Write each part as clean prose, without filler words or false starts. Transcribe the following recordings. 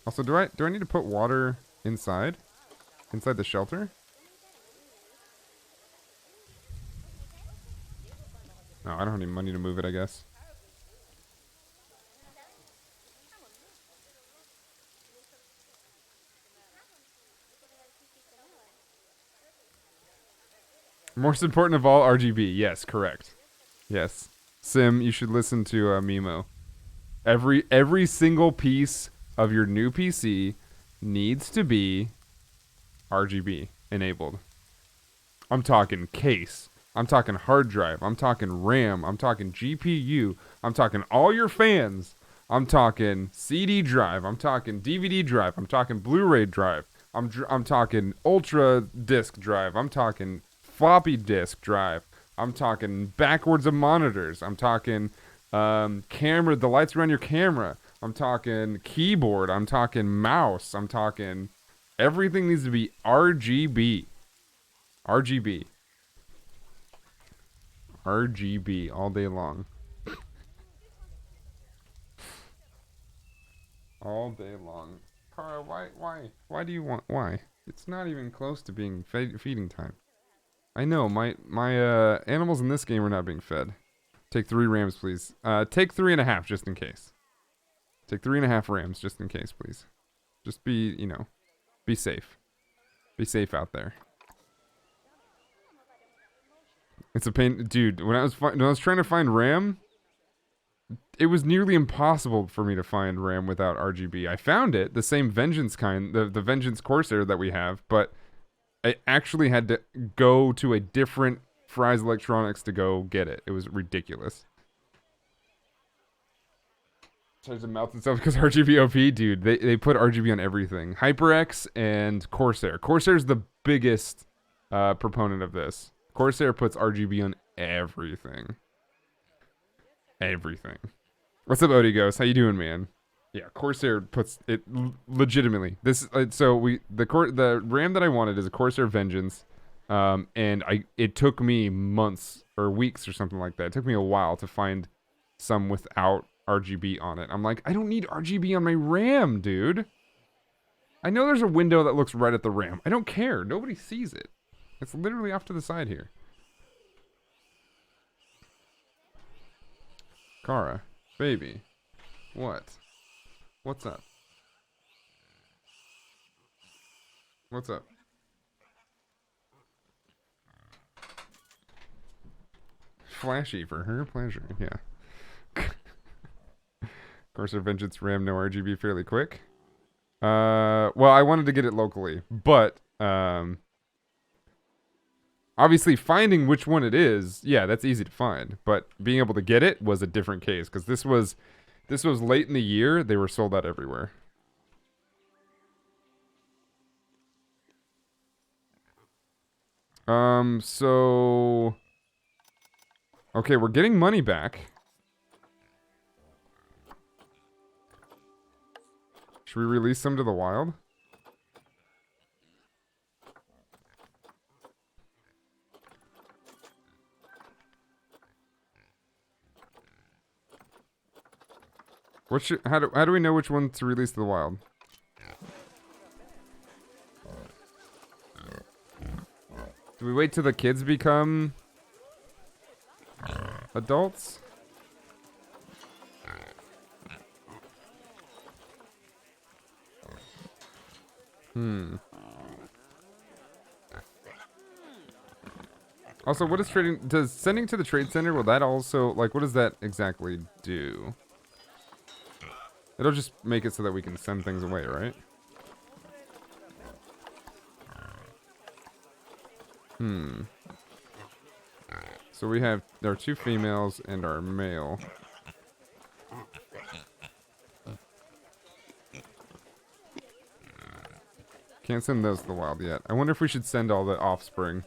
Also, do I need to put water inside? Inside the shelter? No, I don't have any money to move it, I guess. Most important of all, RGB. Yes, correct. Yes. Sim, you should listen to Mimo. Every single piece of your new PC needs to be RGB enabled. I'm talking case. I'm talking hard drive. I'm talking RAM. I'm talking GPU. I'm talking all your fans. I'm talking CD drive. I'm talking DVD drive. I'm talking Blu-ray drive. I'm talking ultra disc drive. I'm talking floppy disk drive. I'm talking backwards of monitors. I'm talking camera, the lights around your camera. I'm talking keyboard. I'm talking mouse. I'm talking everything needs to be RGB. RGB. RGB all day long. All day long. Kara, why do you want, why? It's not even close to being feeding time. I know, my animals in this game are not being fed. Take 3 rams, please. Take 3.5 just in case. Take 3.5 rams just in case, please. Just be, you know, be safe. Be safe out there. It's a pain, dude. When I was trying to find RAM, it was nearly impossible for me to find RAM without RGB. I found it, the same Vengeance kind, the Vengeance Corsair that we have, but I actually had to go to a different Fry's Electronics to go get it. It was ridiculous. Tries to mouth itself because RGB OP, dude. They put RGB on everything. HyperX and Corsair. Corsair's the biggest proponent of this. Corsair puts RGB on everything. Everything. What's up, Odie Ghost? How you doing, man? Yeah, Corsair puts it legitimately. This the RAM that I wanted is a Corsair Vengeance, and it took me months or weeks or something like that. It took me a while to find some without RGB on it. I'm like, I don't need RGB on my RAM, dude. I know there's a window that looks right at the RAM. I don't care. Nobody sees it. It's literally off to the side here. Kara, baby, what? What's up? What's up? Flashy for her pleasure, yeah. Corsair Vengeance RAM, no RGB, fairly quick. Well, I wanted to get it locally, but obviously finding which one it is, yeah, that's easy to find. But being able to get it was a different case because this was late in the year. They were sold out everywhere. So okay, we're getting money back. Should we release some to the wild? How do we know which one to release to the wild? Do we wait till the kids become adults? Also, what is trading? Does sending to the trade center, will that also, like, what does that exactly do? It'll just make it so that we can send things away, right? So we have our 2 females and our male. Can't send those to the wild yet. I wonder if we should send all the offspring.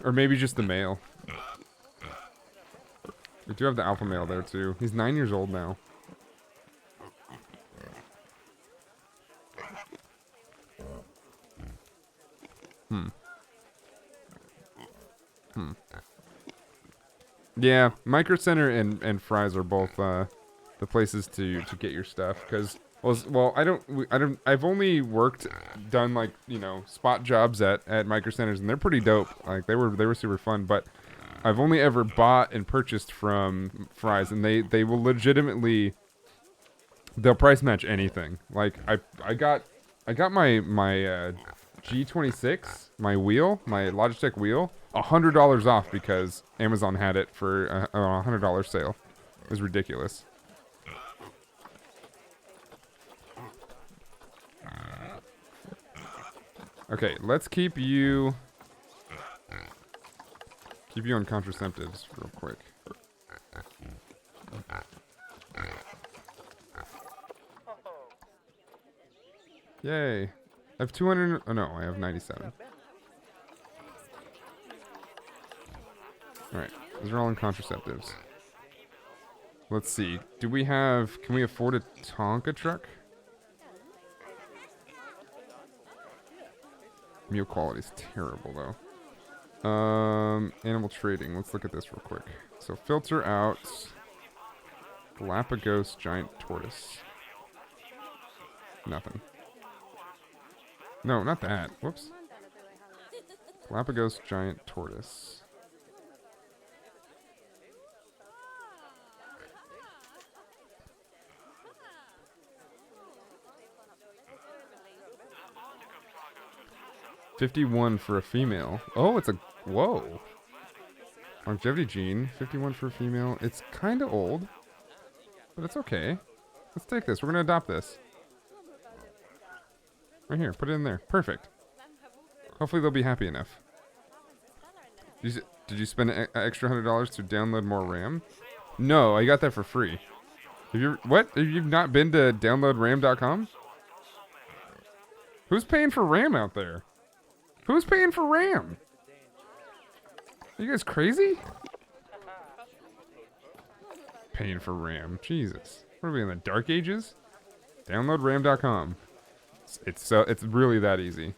Or maybe just the male. We do have the alpha male there too. He's 9 years old now. Yeah, Micro Center and Fry's are both the places to get your stuff, because Well, I've only done like, spot jobs at Micro Centers, and they're pretty dope. Like they were super fun, but I've only ever bought and purchased from Fry's, and they will legitimately, they'll price match anything. Like I got my G26, my Logitech wheel, $100 off because Amazon had it for a $100 sale. It was ridiculous. Okay, let's keep you on contraceptives real quick. Yay. I have 200. Oh no, I have 97. Alright, those are all in contraceptives. Let's see. Can we afford a Tonka truck? Meal quality is terrible though. Animal trading. Let's look at this real quick. So filter out Galapagos giant tortoise. Nothing. No, not that. Whoops. Galapagos giant tortoise. $51 for a female. Oh, it's a... Whoa. Longevity gene. 51 for a female. It's kind of old. But it's okay. Let's take this. We're going to adopt this. Right here. Put it in there. Perfect. Hopefully they'll be happy enough. Did you spend an extra $100 to download more RAM? No, I got that for free. What? Have you not been to downloadram.com? Who's paying for RAM out there? Who's paying for RAM? Are you guys crazy? Paying for RAM. Jesus. What are we in the dark ages? Downloadram.com. It's really that easy.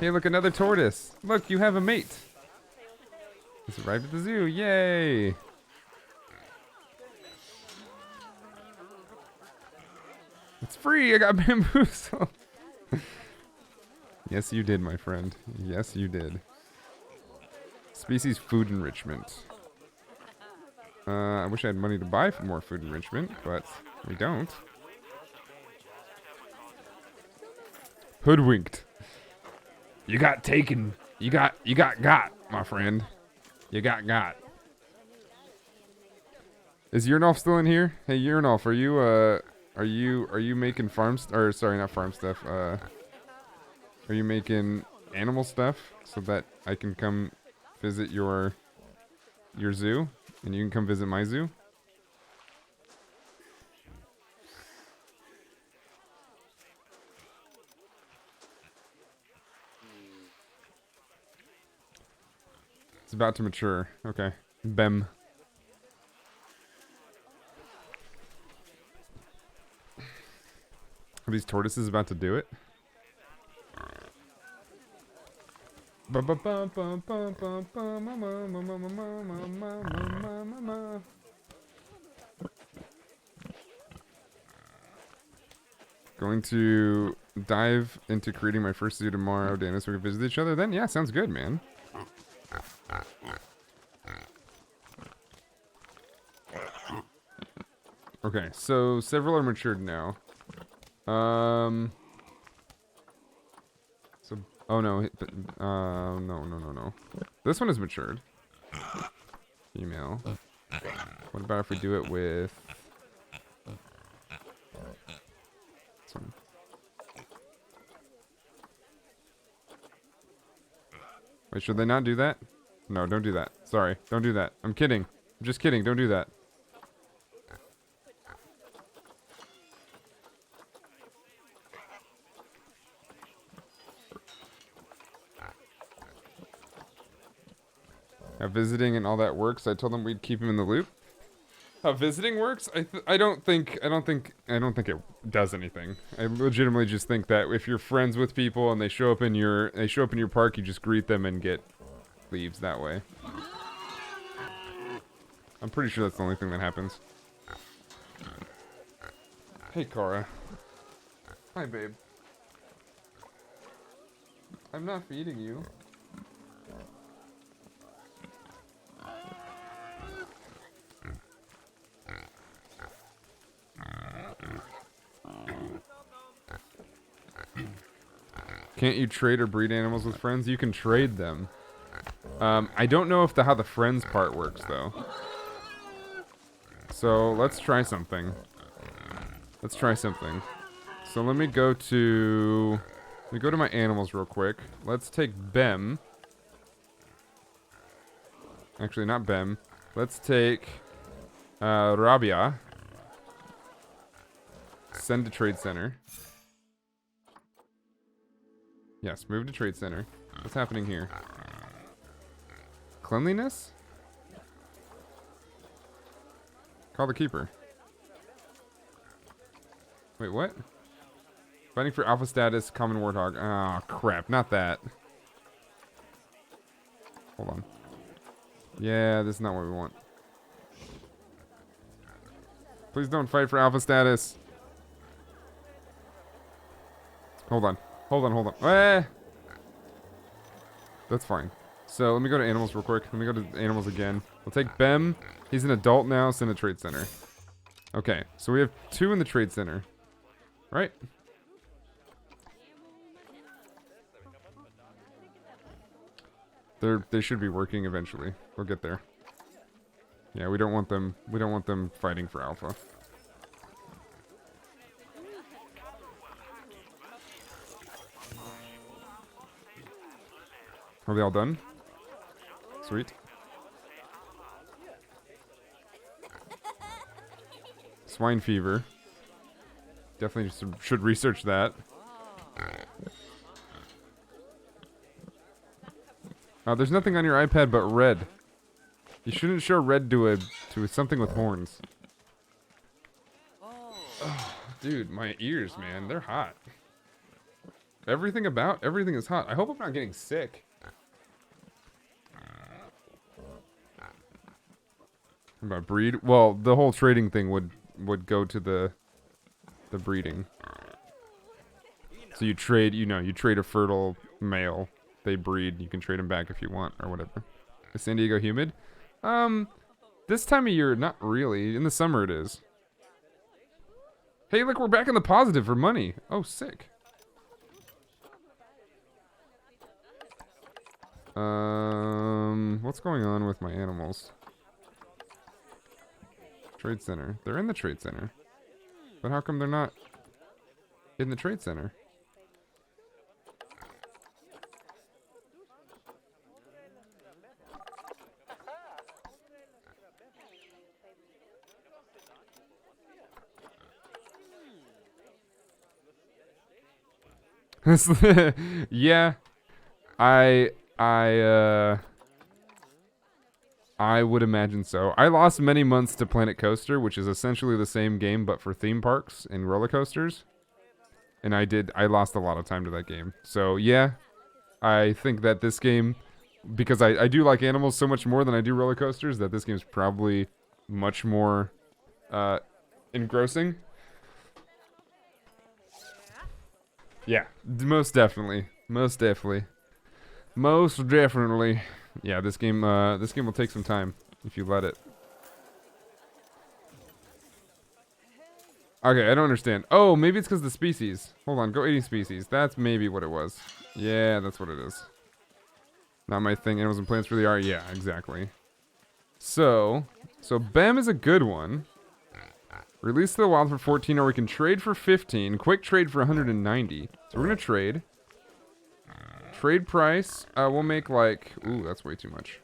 Hey, look, another tortoise. Look, you have a mate. It's arrived at the zoo. Yay. It's free. I got bamboozled. Yes, you did, my friend. Yes, you did. Species food enrichment. I wish I had money to buy for more food enrichment, but we don't. Hoodwinked. You got taken. You got my friend. You got. Is Urinolf still in here? Hey, Urinolf, are you making sorry, not farm stuff. Are you making animal stuff so that I can come visit your zoo and you can come visit my zoo? It's about to mature. Okay. Bem. Are these tortoises about to do it? Going to dive into creating my first zoo tomorrow, Dana, so we can visit each other then? Yeah, sounds good, man. Okay, so several are matured now. Oh no, no. This one is matured. Female. What about if we do it with this one? Wait, should they not do that? No, don't do that. Sorry, don't do that. I'm kidding. I'm just kidding. Don't do that. How visiting and all that works. I told them we'd keep him in the loop. How visiting works? I don't think it does anything. I legitimately just think that if you're friends with people and they show up in your park, you just greet them and get leaves that way. I'm pretty sure that's the only thing that happens. Hey, Cora. Hi, babe. I'm not feeding you. Can't you trade or breed animals with friends? You can trade them. I don't know if how the friends part works, though. So, let's try something. Let's try something. So, let me go to my animals real quick. Let's take Bem. Actually, not Bem. Let's take Rabia. Send to Trade Center. Yes, move to Trade Center. What's happening here? Cleanliness? Call the keeper. Wait, what? Fighting for alpha status, common warthog. Oh, crap. Not that. Hold on. Yeah, this is not what we want. Please don't fight for alpha status. Hold on. Hold on. That's fine. So, let me go to animals real quick. Let me go to animals again. We'll take Bem. He's an adult now. Send a trade center. Okay, so we have 2 in the trade center. Right? They should be working eventually. We'll get there. Yeah, we don't want them fighting for alpha. Are they all done? Sweet. Swine fever. Definitely should research that. There's nothing on your iPad but red. You shouldn't show red to something with horns. Oh, dude, my ears, man, they're hot. Everything is hot. I hope I'm not getting sick. About breed? Well, the whole trading thing would go to the breeding. So you trade, you trade a fertile male. They breed. You can trade them back if you want or whatever. Is San Diego humid? This time of year, not really. In the summer it is. Hey, look, we're back in the positive for money. Oh, sick. What's going on with my animals? Trade center. They're in the trade center. But how come they're not in the trade center? Yeah. I would imagine so. I lost many months to Planet Coaster, which is essentially the same game but for theme parks and roller coasters. And I lost a lot of time to that game. So yeah, I think that this game, because I do like animals so much more than I do roller coasters, that this game's probably much more engrossing. Yeah, most definitely. Yeah, this game will take some time if you let it. Okay, I don't understand. Oh, maybe it's because the species. Hold on, go eating species. That's maybe what it was. Yeah, that's what it is. Not my thing. Animals and plants really are. Yeah, exactly. So Bem is a good one. Release to the wild for 14, or we can trade for 15. Quick trade for 190. So we're gonna trade. Trade price, we'll make like, ooh, that's way too much.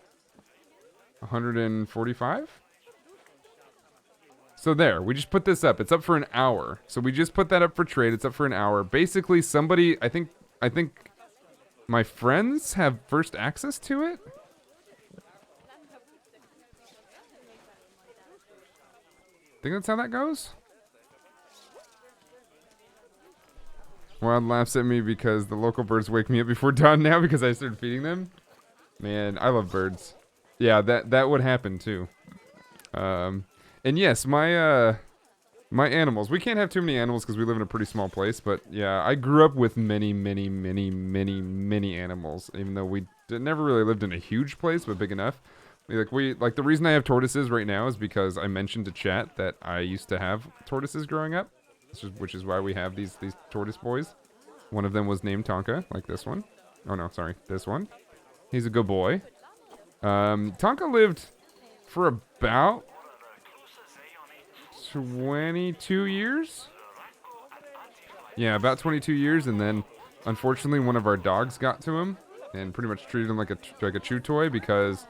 145? So there, we just put this up. It's up for an hour. So we just put that up for trade. It's up for an hour. Basically, somebody, I think my friends have first access to it. Think that's how that goes? Wild laughs at me because the local birds wake me up before dawn now because I started feeding them. Man, I love birds. Yeah, that would happen too. And yes, my animals. We can't have too many animals because we live in a pretty small place. But yeah, I grew up with many, many, many, many, many animals. Even though we never really lived in a huge place, but big enough. Like the reason I have tortoises right now is because I mentioned to chat that I used to have tortoises growing up, which is why we have these tortoise boys. One of them was named Tonka, like this one. Oh no, sorry, this one. He's a good boy. Tonka lived for about 22 years? Yeah, about 22 years, and then unfortunately one of our dogs got to him and pretty much treated him like a chew toy because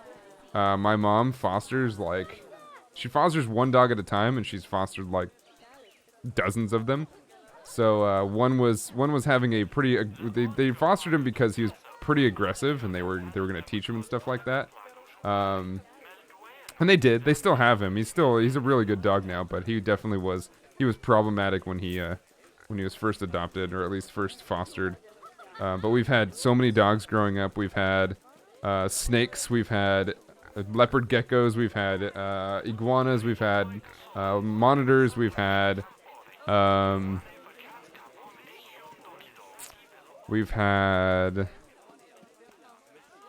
my mom fosters she fosters one dog at a time, and she's fostered like dozens of them. So one was having a pretty they fostered him because he was pretty aggressive, and they were gonna teach him and stuff like that. And they did. They still have him. He's a really good dog now, but he definitely was problematic when he was first adopted, or at least first fostered. But we've had so many dogs growing up. We've had snakes. We've had leopard geckos. We've had iguanas. We've had monitors. We've had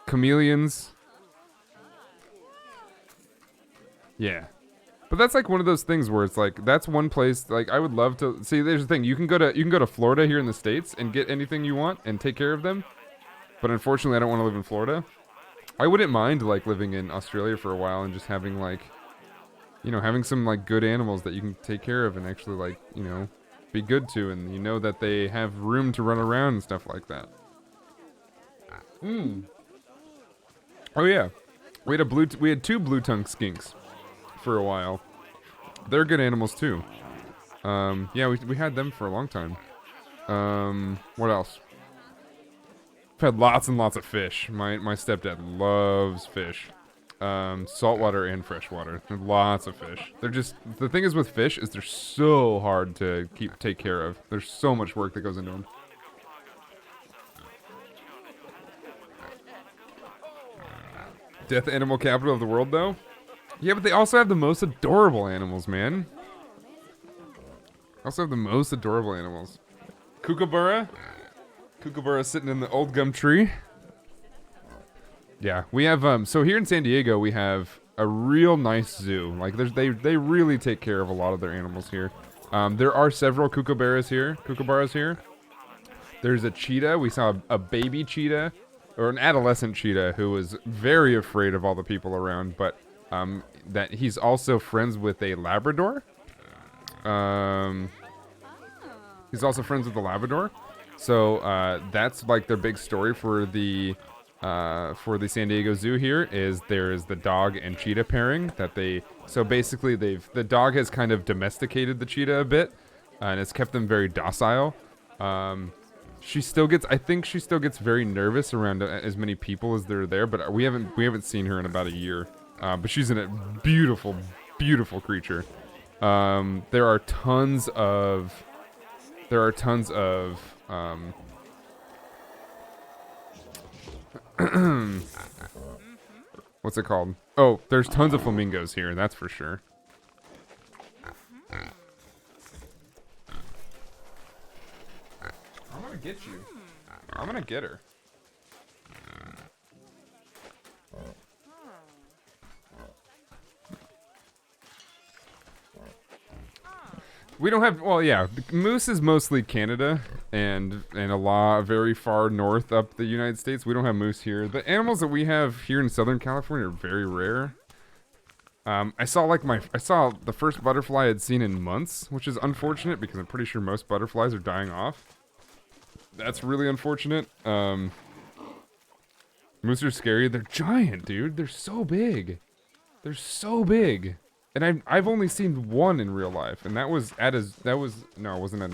chameleons. Yeah. But that's like one of those things where it's like that's one place like I would love to see. There's the thing, you can go to Florida here in the States and get anything you want and take care of them. But unfortunately I don't want to live in Florida. I wouldn't mind like living in Australia for a while and just having like having some like good animals that you can take care of and actually like, be good to, and that they have room to run around and stuff like that. Oh yeah. We had two blue-tongue skinks for a while. They're good animals too. Yeah, we had them for a long time. What else? We've had lots and lots of fish. My stepdad loves fish. Saltwater and freshwater. Lots of fish. The thing is with fish is they're so hard to take care of. There's so much work that goes into them. Death animal capital of the world, though? Yeah, but they also have the most adorable animals, man. Also have the most adorable animals. Kookaburra. Kookaburra sitting in the old gum tree. Yeah, we have, so here in San Diego, we have a real nice zoo. Like, they really take care of a lot of their animals here. There are several kookaburras here. There's a cheetah. We saw a baby cheetah, or an adolescent cheetah, who was very afraid of all the people around, but that he's also friends with a Labrador. He's also friends with the Labrador. So that's like their big story for the San Diego Zoo here is there's the dog and cheetah pairing so basically the dog has kind of domesticated the cheetah a bit, and it's kept them very docile. I think she still gets very nervous around as many people as there are there, but we haven't seen her in about a year. But she's a beautiful, beautiful creature. There are tons of what's it called? Oh, there's tons of flamingos here, that's for sure. I'm gonna get you. I'm gonna get her. We don't have, well, yeah, moose is mostly Canada and a lot very far north up the United States. We don't have moose here. The animals that we have here in Southern California are very rare. I saw the first butterfly I'd seen in months, which is unfortunate because I'm pretty sure most butterflies are dying off. That's really unfortunate. Moose are scary. They're giant, dude. They're so big. They're so big. And I've only seen one in real life, and no, it wasn't at a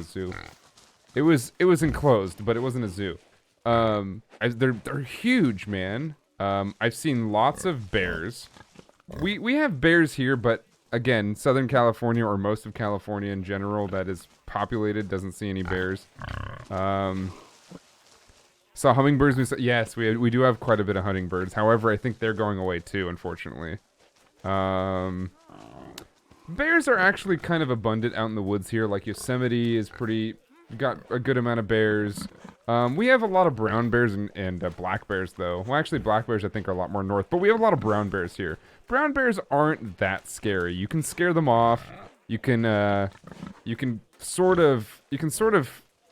zoo. It was enclosed, but it wasn't a zoo. They're huge, man. I've seen lots of bears. We have bears here, but again, Southern California, or most of California in general that is populated, doesn't see any bears. Saw hummingbirds. Yes, we do have quite a bit of hummingbirds. However, I think they're going away too, unfortunately. Bears are actually kind of abundant out in the woods here. Like Yosemite is pretty, got a good amount of bears. We have a lot of brown bears and black bears though. Well, actually black bears I think are a lot more north, but we have a lot of brown bears here. Brown bears aren't that scary. You can scare them off. You can sort of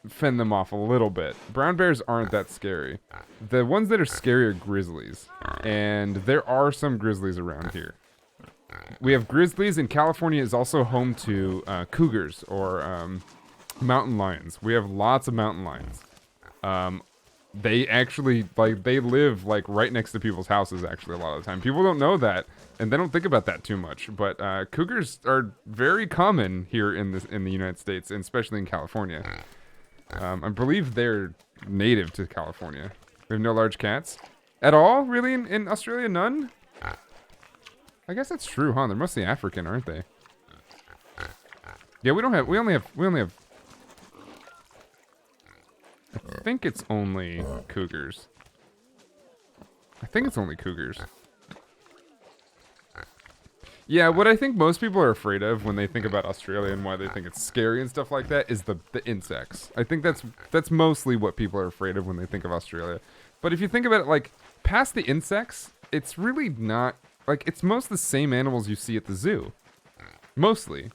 fend them off a little bit. Brown bears aren't that scary. The ones that are scary are grizzlies, and there are some grizzlies around here. We have grizzlies, and California is also home to cougars or mountain lions. We have lots of mountain lions. They actually they live like right next to people's houses. Actually, a lot of the time, people don't know that, and they don't think about that too much. But cougars are very common here in the United States, and especially in California. I believe they're native to California. We have no large cats at all. Really, in Australia, none. I guess that's true, huh? They're mostly African, aren't they? Yeah, we only have. I think it's only cougars. I think it's only cougars. Yeah, what I think most people are afraid of when they think about Australia and why they think it's scary and stuff like that is the insects. I think that's mostly what people are afraid of when they think of Australia. But if you think about it, like, past the insects, it's really not, like, it's most the same animals you see at the zoo. Mostly.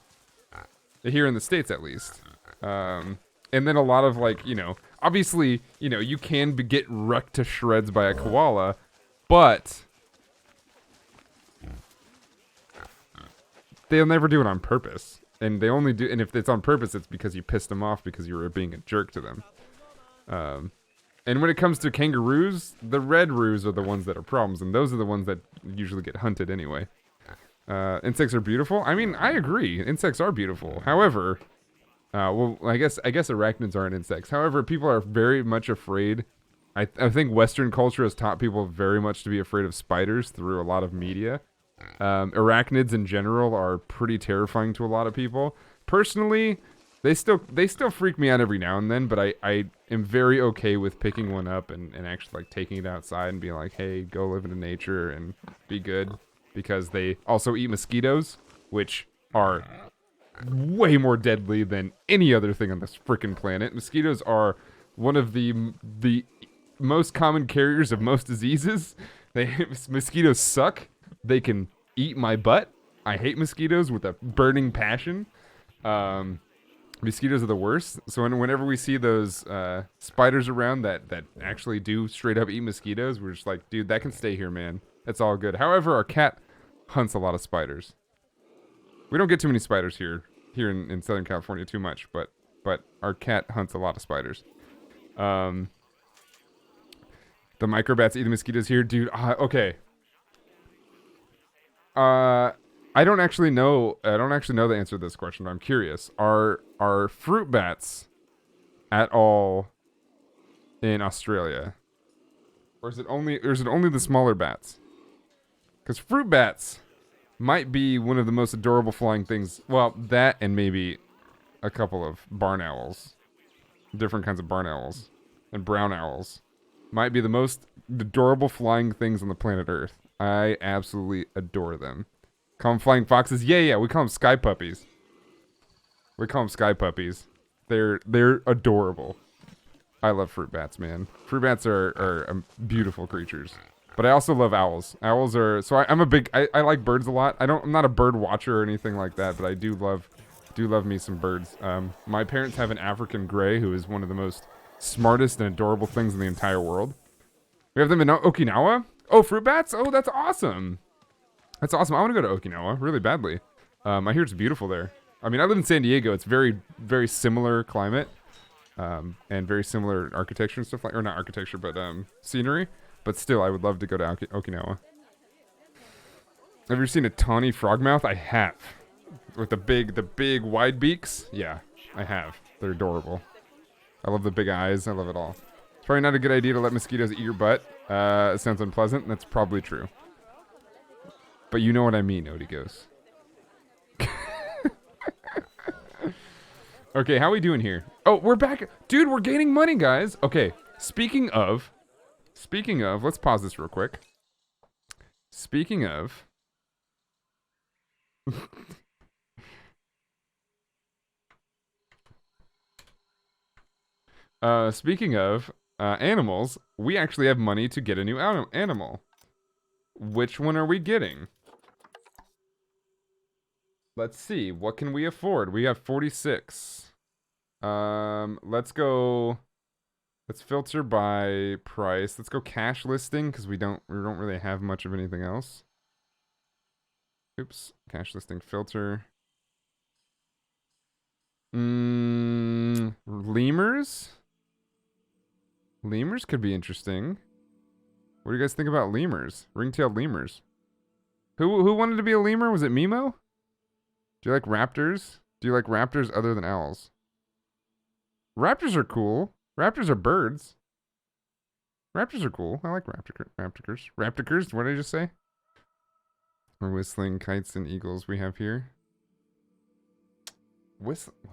Here in the States, at least. And then a lot of, like, you know, obviously, you know, you can get wrecked to shreds by a koala, but they'll never do it on purpose. And they only do, and if it's on purpose, it's because you pissed them off because you were being a jerk to them. And when it comes to kangaroos, the red roos are the ones that are problems, and those are the ones that usually get hunted anyway. Insects are beautiful. I mean, I agree. Insects are beautiful. However, well, I guess arachnids aren't insects. However, people are very much afraid. I think Western culture has taught people very much to be afraid of spiders through a lot of media. Arachnids in general are pretty terrifying to a lot of people. Personally, they still freak me out every now and then, but I am very okay with picking one up and actually like taking it outside and being like, hey, go live in nature and be good, because they also eat mosquitoes, which are way more deadly than any other thing on this freaking planet. Mosquitoes are one of the most common carriers of most diseases. Mosquitoes suck. They can eat my butt. I hate mosquitoes with a burning passion. Mosquitoes are the worst. So whenever we see those spiders around that actually do straight up eat mosquitoes, we're just like, dude, that can stay here, man. That's all good. However, our cat hunts a lot of spiders. We don't get too many spiders here in Southern California too much, but our cat hunts a lot of spiders. The microbats eat the mosquitoes here, dude. Okay. I don't actually know the answer to this question, but I'm curious. Are fruit bats at all in Australia? Or is it only the smaller bats? Because fruit bats might be one of the most adorable flying things. Well, that and maybe a couple of barn owls. Different kinds of barn owls. And brown owls. Might be the most adorable flying things on the planet Earth. I absolutely adore them. Call them flying foxes? Yeah, we call them sky puppies. They're adorable. I love fruit bats, man. Fruit bats are beautiful creatures. But I also love owls. Owls are, so I'm a big, I like birds a lot. I'm not a bird watcher or anything like that, but I do love me some birds. My parents have an African gray who is one of the most smartest and adorable things in the entire world. We have them in Okinawa. Oh, fruit bats? Oh, that's awesome. That's awesome. I want to go to Okinawa really badly. I hear it's beautiful there. I mean, I live in San Diego. It's very, very similar climate, and very similar architecture and stuff like, or not architecture, but scenery. But still, I would love to go to Okinawa. Have you ever seen a tawny frogmouth? I have. With the big wide beaks? Yeah, I have. They're adorable. I love the big eyes. I love it all. It's probably not a good idea to let mosquitoes eat your butt. It sounds unpleasant. That's probably true. But you know what I mean, Odigos. Okay, how we doing here? Oh, we're back. Dude, we're gaining money, guys. Okay, speaking of, let's pause this real quick. Speaking of, Speaking of animals, we actually have money to get a new animal. Which one are we getting? Let's see. What can we afford? We have 46. Let's go. Let's filter by price. Let's go cash listing because we don't really have much of anything else. Oops. Cash listing filter. Lemurs? Lemurs could be interesting. What do you guys think about lemurs? Ring-tailed lemurs. Who wanted to be a lemur? Was it Mimo? Do you like raptors? Do you like raptors other than owls? Raptors are cool. Raptors are birds. Raptors are cool. I like raptors. Raptors? What did I just say? Or whistling kites and eagles we have here.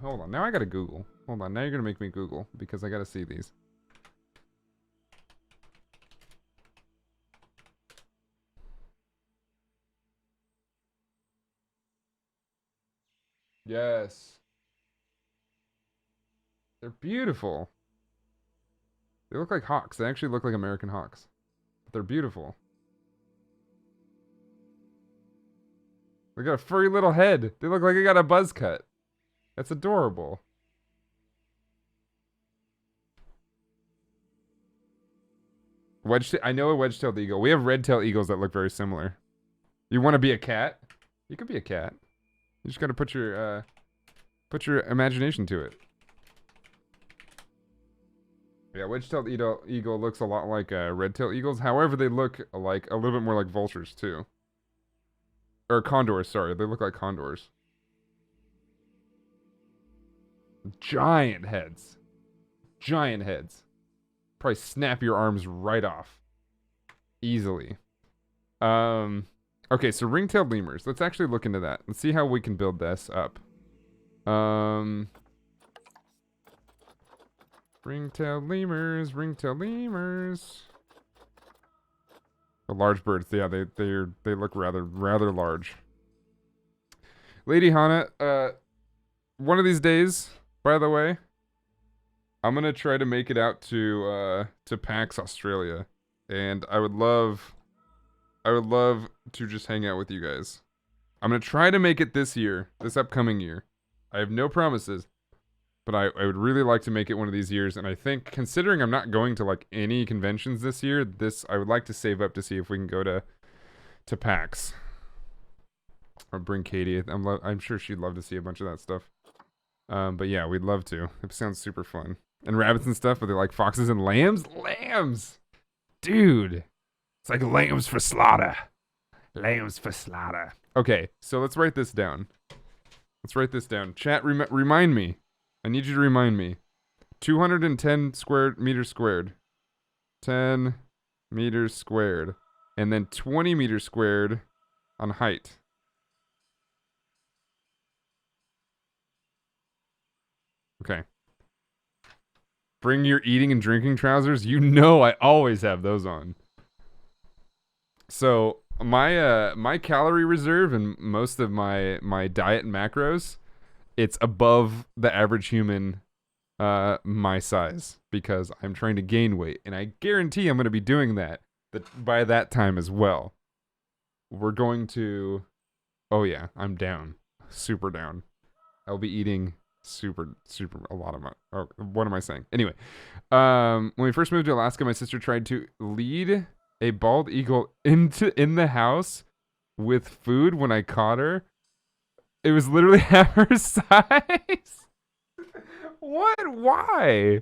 Hold on. Now I gotta Google. Hold on. Now you're gonna make me Google because I gotta see these. Yes. They're beautiful. They look like hawks. They actually look like American hawks. But they're beautiful. They got a furry little head. They look like they got a buzz cut. That's adorable. I know a wedge-tailed eagle. We have red-tailed eagles that look very similar. You want to be a cat? You could be a cat. You just got to put your imagination to it. Yeah, wedge-tailed eagle looks a lot like red-tailed eagles. However, they look like a little bit more like vultures too. Or condors, sorry. They look like condors. Giant heads. Giant heads. Probably snap your arms right off. Easily. Okay, so ring-tailed lemurs. Let's actually look into that. Let's see how we can build this up. Ring-tailed lemurs, ring-tailed lemurs. The large birds, yeah, they look rather large. Lady Hana, one of these days, by the way, I'm gonna try to make it out to PAX Australia, and I would love to just hang out with you guys. I'm gonna try to make it this year, this upcoming year. I have no promises, but I would really like to make it one of these years, and I think, considering I'm not going to like any conventions this year, I would like to save up to see if we can go to PAX. Or bring Katie. I'm sure she'd love to see a bunch of that stuff. But yeah, we'd love to. It sounds super fun. And rabbits and stuff, but they like foxes and lambs? Lambs! Dude! It's like lambs for slaughter. Lambs for slaughter. Okay, so let's write this down. Chat, remind me. I need you to remind me. 210 meters squared. 10 meters squared. And then 20 meters squared on height. Okay. Bring your eating and drinking trousers. You know I always have those on. So my calorie reserve and most of my diet and macros, it's above the average human my size because I'm trying to gain weight, and I guarantee I'm going to be doing that by that time as well. We're going to. Oh yeah, I'm down, super down. I'll be eating super a lot of my. Oh, what am I saying? Anyway, when we first moved to Alaska, my sister tried to lead a bald eagle in the house with food. When I caught her, it was literally half her size. What? Why?